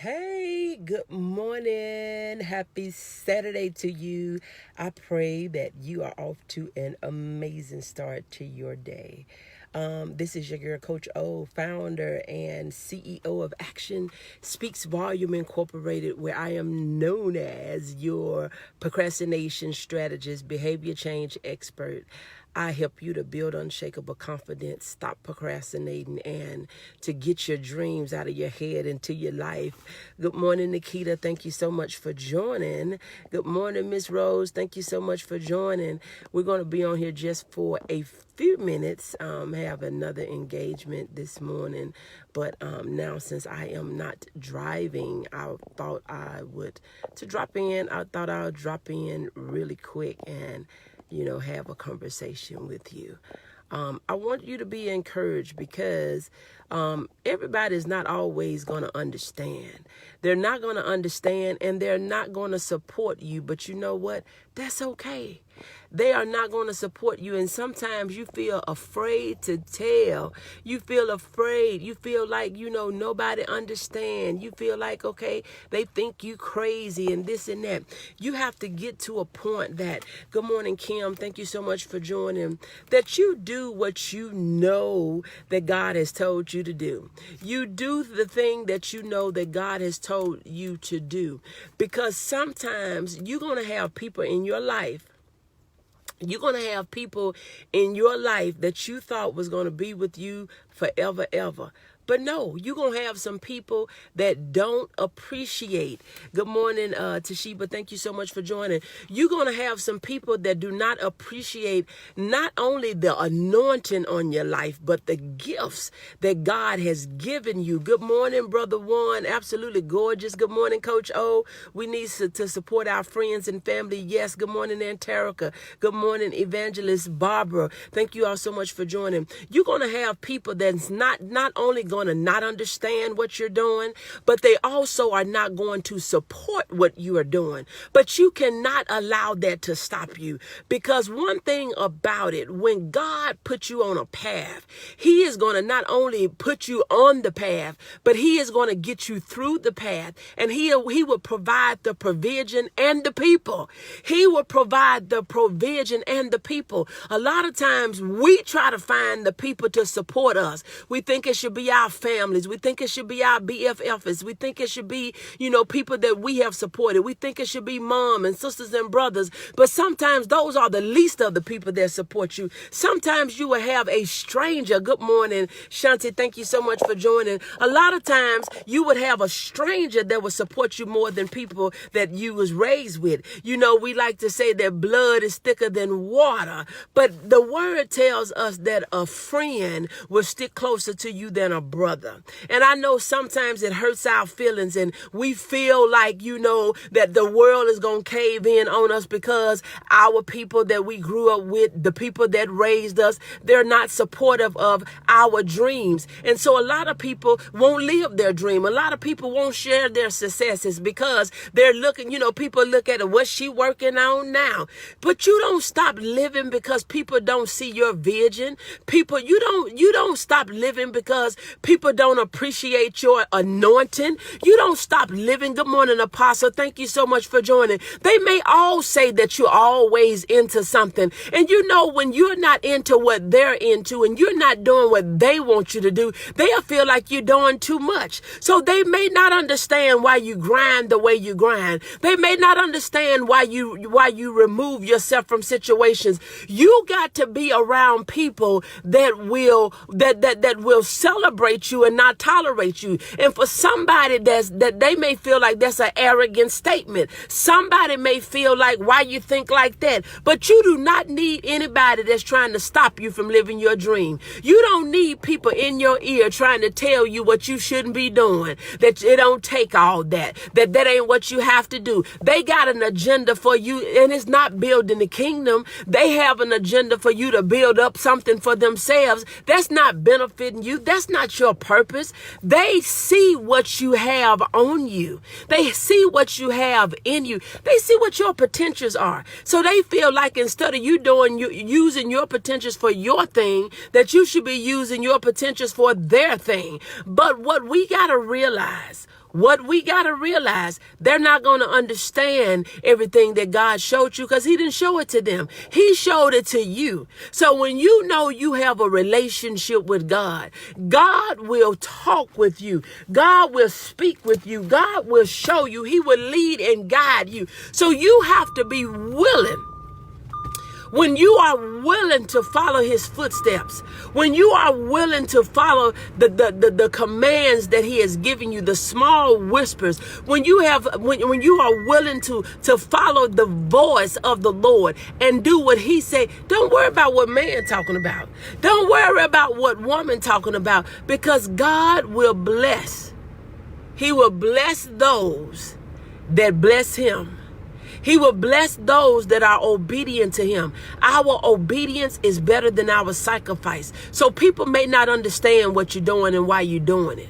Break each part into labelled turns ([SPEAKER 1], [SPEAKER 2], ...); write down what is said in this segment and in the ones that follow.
[SPEAKER 1] Hey, good morning. Happy Saturday to you. I pray that you are off to an amazing start to your day. This is your girl, Coach O, founder and CEO of Action Speaks Volume Incorporated, where I am known as your procrastination strategist, behavior change expert. I help you to build unshakable confidence, stop procrastinating, and to get your dreams out of your head into your life. Good morning, Nikita. Thank you so much for joining. Good morning, Miss Rose. Thank you so much for joining. We're going to be on here just for a few minutes. Have another engagement this morning, but now since I am not driving, I thought I would drop in really quick and have a conversation with you. I want you to be encouraged because everybody's not always going to understand. They're not going to understand and they're not going to support you. But you know what? That's okay. They are not going to support you. And sometimes you feel afraid to tell. You feel afraid. You feel like, nobody understand. You feel like, okay, they think you crazy and this and that. You have to get to a point that, good morning, Kim. Thank you so much for joining. That you do what you know that God has told you to do. You do the thing that you know that God has told you to do. Because sometimes you're going to have people in your life. You're going to have people in your life that you thought was going to be with you forever, ever. But no, you're going to have some people that don't appreciate. Good morning, Toshiba. Thank you so much for joining. You're going to have some people that do not appreciate not only the anointing on your life, but the gifts that God has given you. Good morning, Brother Juan. Absolutely gorgeous. Good morning, Coach O. We need to support our friends and family. Yes. Good morning, Anterica. Good morning, Evangelist Barbara. Thank you all so much for joining. You're going to have people that's not only going to not understand what you're doing, but they also are not going to support what you are doing. But you cannot allow that to stop you, because one thing about it, when God puts you on a path, he is going to not only put you on the path, but he is going to get you through the path, and he will provide the provision and the people. He will provide the provision and the people. A lot of times we try to find the people to support us. We think it should be our families. We think it should be our BFFs. We think it should be, people that we have supported. We think it should be mom and sisters and brothers. But sometimes those are the least of the people that support you. Sometimes you will have a stranger. Good morning, Shanti. Thank you so much for joining. A lot of times you would have a stranger that would support you more than people that you was raised with. We like to say that blood is thicker than water, but the word tells us that a friend will stick closer to you than a brother. And I know sometimes it hurts our feelings and we feel like, that the world is going to cave in on us because our people that we grew up with, the people that raised us, they're not supportive of our dreams. And so a lot of people won't live their dream. A lot of people won't share their successes because they're looking, people look at what she working on now. But you don't stop living because people don't see your vision. You don't stop living because people don't appreciate your anointing. You don't stop living. Good morning, Apostle. Thank you so much for joining. They may all say that you're always into something. And when you're not into what they're into and you're not doing what they want you to do, they'll feel like you're doing too much. So they may not understand why you grind the way you grind. They may not understand why you remove yourself from situations. You got to be around people that will celebrate you and not tolerate you. And for somebody that they may feel like that's an arrogant statement. Somebody may feel like, why you think like that? But you do not need anybody that's trying to stop you from living your dream. You don't need people in your ear trying to tell you what you shouldn't be doing, that it don't take all that ain't what you have to do. They got an agenda for you, and it's not building the kingdom. They have an agenda for you to build up something for themselves. That's not benefiting you. That's not your purpose. They see what you have on you. They see what you have in you. They see what your potentials are. So they feel like instead of using your potentials for your thing, that you should be using your potentials for their thing. But what we got to realize, What we got to realize, they're not going to understand everything that God showed you because he didn't show it to them. He showed it to you. So when you know you have a relationship with God, God will talk with you. God will speak with you. God will show you. He will lead and guide you. So you have to be willing. When you are willing to follow his footsteps, when you are willing to follow the commands that he has given you, the small whispers, when you are willing to follow the voice of the Lord and do what he say, don't worry about what man talking about. Don't worry about what woman talking about, because God will bless. He will bless those that bless him. He will bless those that are obedient to him. Our obedience is better than our sacrifice. So people may not understand what you're doing and why you're doing it.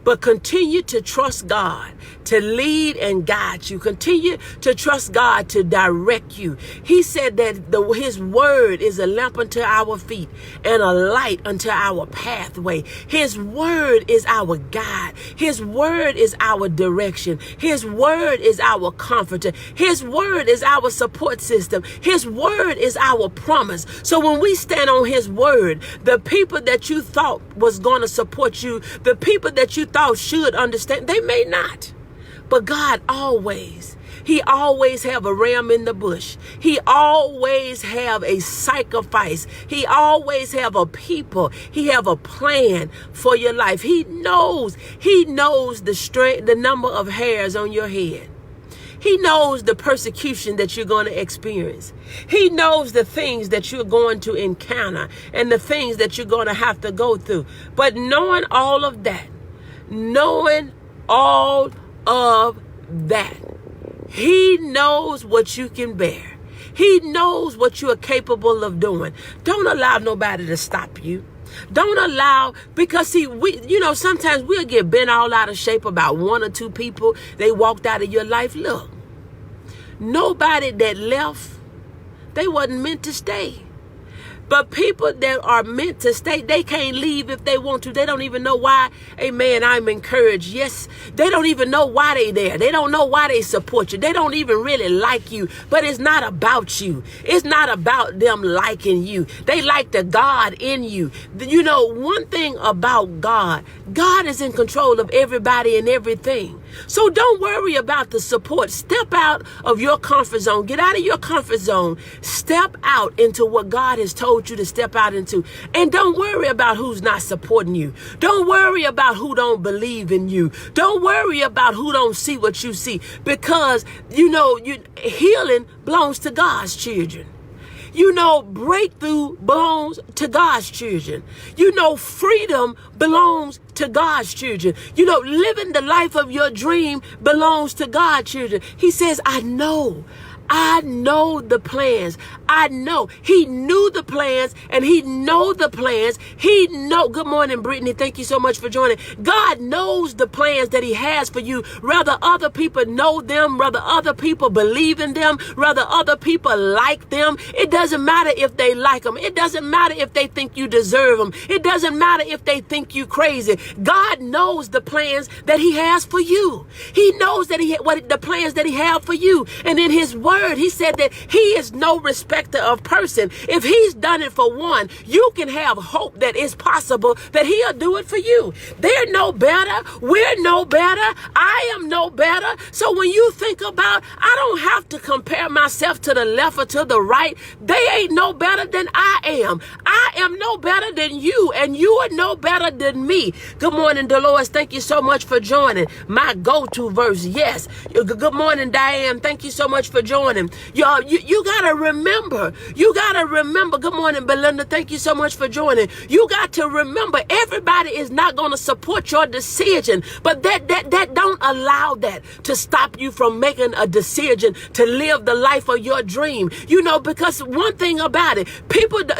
[SPEAKER 1] But continue to trust God to lead and guide you. Continue to trust God to direct you. He said that his word is a lamp unto our feet and a light unto our pathway. His word is our guide. His word is our direction. His word is our comforter. His word is our support system. His word is our promise. So when we stand on his word, the people that you thought was going to support you, the people that you thought should understand, they may not. But God he always have a ram in the bush. He always have a sacrifice. He always have a people. He have a plan for your life. He knows the strength, the number of hairs on your head. He knows the persecution that you're going to experience. He knows the things that you're going to encounter and the things that you're going to have to go through. But knowing all of that, he knows what you can bear. He knows what you are capable of doing. Don't allow nobody to stop you. Don't allow, because sometimes we'll get bent all out of shape about one or two people. They walked out of your life. Look, nobody that left, they wasn't meant to stay. But people that are meant to stay, they can't leave if they want to. They don't even know why. Amen. I'm encouraged. Yes, they don't even know why they there. They don't know why they support you. They don't even really like you. But it's not about you. It's not about them liking you. They like the God in you. You know, one thing about God is in control of everybody and everything. So don't worry about the support. Step out of your comfort zone. Get out of your comfort zone. Step out into what God has told you to step out into. And don't worry about who's not supporting you. Don't worry about who don't believe in you. Don't worry about who don't see what you see. Because, healing belongs to God's children. Breakthrough belongs to God's children. Freedom belongs to God's children. Living the life of your dream belongs to God's children. He says, I know the plans. I know. He knew the plans and he know the plans. Good morning, Brittany. Thank you so much for joining. God knows the plans that he has for you. Whether other people know them, whether other people believe in them, whether other people like them. It doesn't matter if they like them. It doesn't matter if they think you deserve them. It doesn't matter if they think you crazy. God knows the plans that he has for you. He knows that the plans that he has for you. And in his word, he said that he is no respecter of person. If he's done it for one, you can have hope that it's possible that he'll do it for you. They're no better. We're no better. I am no better. So when you think about, I don't have to compare myself to the left or to the right. They ain't no better than I am. I am no better than you, and you are no better than me. Good morning, Dolores. Thank you so much for joining. My go-to verse. Yes. Good morning, Diane. Thank you so much for joining. Y'all, you gotta remember. Good morning, Belinda. Thank you so much for joining. You got to remember, everybody is not going to support your decision, but that don't allow that to stop you from making a decision to live the life of your dream. Because one thing about it,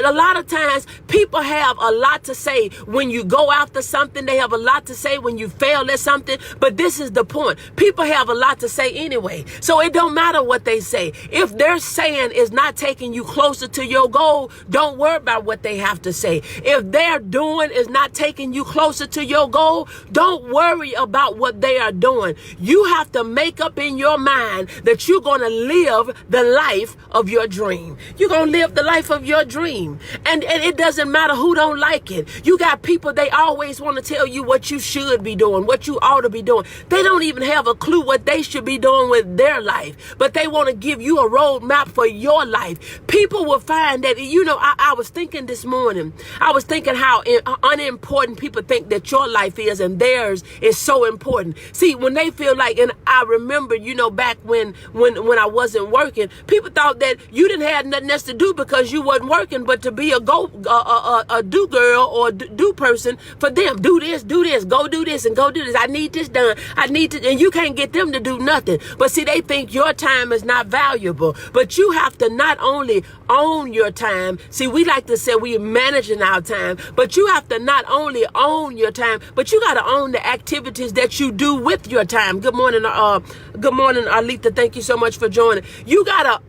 [SPEAKER 1] a lot of times people have a lot to say when you go after something. They have a lot to say when you fail at something. But this is the point. People have a lot to say anyway. So it don't matter what they say. If their saying is not taking you closer to your goal, don't worry about what they have to say. If their doing is not taking you closer to your goal, don't worry about what they are doing. doing. You have to make up in your mind that you're going to live the life of your dream. You're going to live the life of your dream. And it doesn't matter who don't like it. You got people, they always want to tell you what you should be doing, what you ought to be doing. They don't even have a clue what they should be doing with their life, but they want to give you a roadmap for your life. People will find that, I was thinking this morning, I was thinking how unimportant people think that your life is, and theirs is so important. See, when they feel like, and I remember, back when I wasn't working, people thought that you didn't have nothing else to do because you wasn't working, but to be a do girl or do person for them. Do this, go do this, and go do this. I need this done. And you can't get them to do nothing. But see, they think your time is not valuable. But you have to not only own your time. See, we like to say we're managing our time, but you have to not only own your time, but you got to own the activities that you do with your time. Good morning, Alita. Thank you so much for joining. You got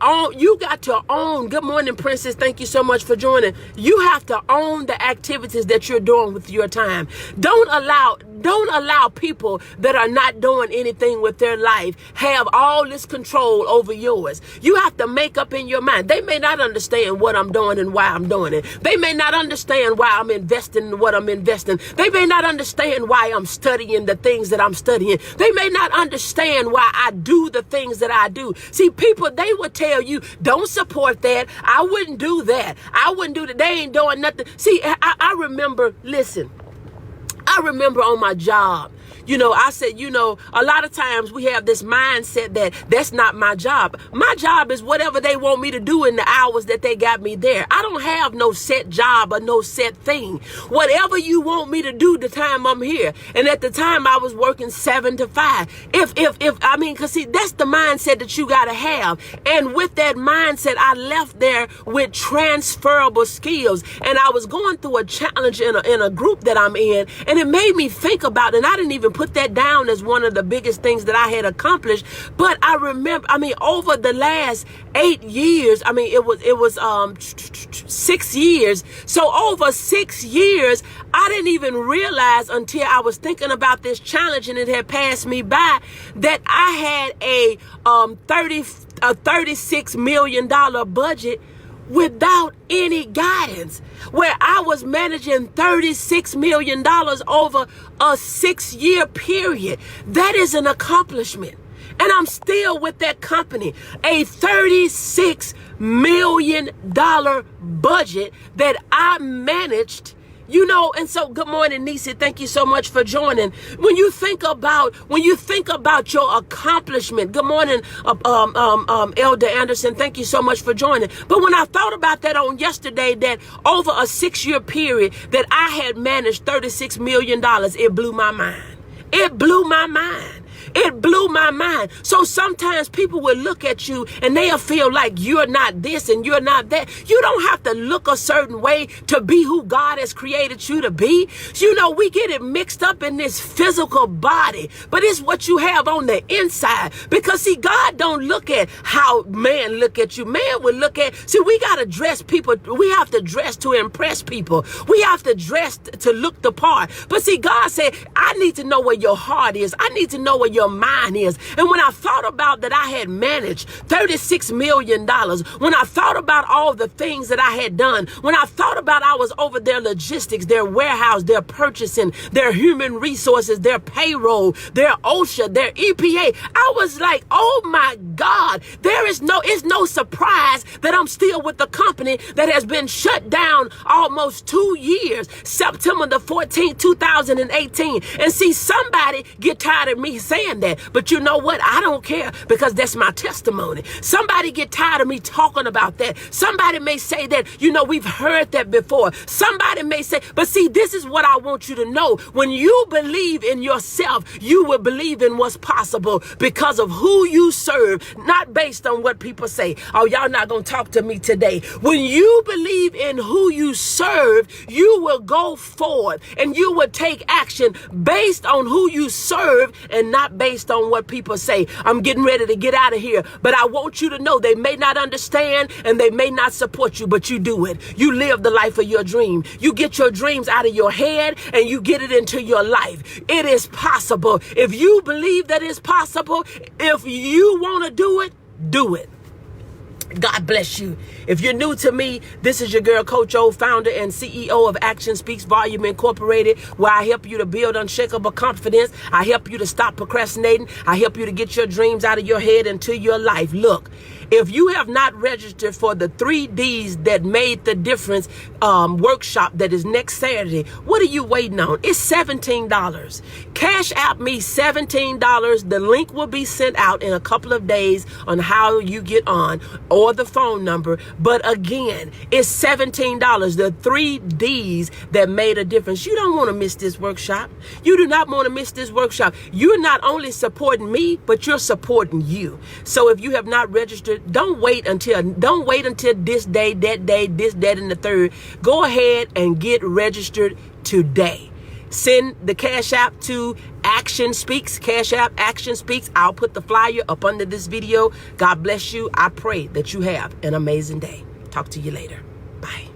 [SPEAKER 1] to own. Good morning, Princess. Thank you so much for joining. You have to own the activities that you're doing with your time. Don't allow people that are not doing anything with their life have all this control over yours. You have to make up in your mind. They may not understand what I'm doing and why I'm doing it. They may not understand why I'm investing in what I'm investing. They may not understand why I'm studying the things that I'm studying. They may not understand why I do the things that I do. See, people, they would tell you, don't support that. I wouldn't do that. I wouldn't do that. They ain't doing nothing. See, I remember, listen, I remember on my job, I said, a lot of times we have this mindset that that's not my job. My job is whatever they want me to do in the hours that they got me there. I don't have no set job or no set thing. Whatever you want me to do the time I'm here. And at the time I was working 7 to 5. Cause see, that's the mindset that you got to have. And with that mindset, I left there with transferable skills. And I was going through a challenge in a group that I'm in. And it made me think about it. And I didn't even put that down as one of the biggest things that I had accomplished. But I remember, over the last 8 years, it was 6 years. So over 6 years, I didn't even realize until I was thinking about this challenge and it had passed me by that I had a $36 million budget without any guidance, where I was managing $36 million over a 6-year period. That is an accomplishment. And I'm still with that company. A $36 million budget that I managed. And so good morning, Nisi. Thank you so much for joining. When you think about your accomplishment, good morning, Elder Anderson. Thank you so much for joining. But when I thought about that on yesterday, that over a 6-year period that I had managed $36 million, it blew my mind. It blew my mind. It blew my mind. So sometimes people will look at you and they'll feel like you're not this and you're not that. You don't have to look a certain way to be who God has created you to be. We get it mixed up in this physical body, but it's what you have on the inside. Because see, God don't look at how man look at you. Man will look at, we got to dress people. We have to dress to impress people. We have to dress to look the part. But see, God said, I need to know where your heart is. I need to know where your mind is. And when I thought about that I had managed $36 million, when I thought about all the things that I had done, when I thought about I was over their logistics, their warehouse, their purchasing, their human resources, their payroll, their OSHA, their EPA, I was like, oh my God, it's no surprise that I'm still with the company that has been shut down almost 2 years, September the 14th, 2018. And see, somebody get tired of me saying that, but you know what? I don't care, because that's my testimony. Somebody get tired of me talking about that. Somebody may say that, we've heard that before. Somebody may say, but see, this is what I want you to know. When you believe in yourself, you will believe in what's possible because of who you serve not based on what people say. Oh, y'all not going to talk to me today. When you believe in who you serve, you will go forward and you will take action based on who you serve and not based on what people say. I'm getting ready to get out of here, but I want you to know they may not understand and they may not support you, but you do it. You live the life of your dream. You get your dreams out of your head and you get it into your life. It is possible. If you believe that it's possible, if you want to do it, do it. God bless you. If you're new to me, this is your girl, Coach O, founder and CEO of Action Speaks Volume Incorporated, where I help you to build unshakable confidence. I help you to stop procrastinating. I help you to get your dreams out of your head into your life. Look, if you have not registered for the 3 Ds that made the difference workshop that is next Saturday, what are you waiting on? It's $17. Cash out me $17. The link will be sent out in a couple of days on how you get on or the phone number. But again, it's $17. The 3 Ds that made a difference. You don't want to miss this workshop. You do not want to miss this workshop. You're not only supporting me, but you're supporting you. So if you have not registered, don't wait until this day, that day, this, that, and the third. Go ahead and get registered today. Send the Cash App to Action Speaks, Cash App, Action Speaks. I'll put the flyer up under this video. God bless you. I pray that you have an amazing day. Talk to you later. Bye.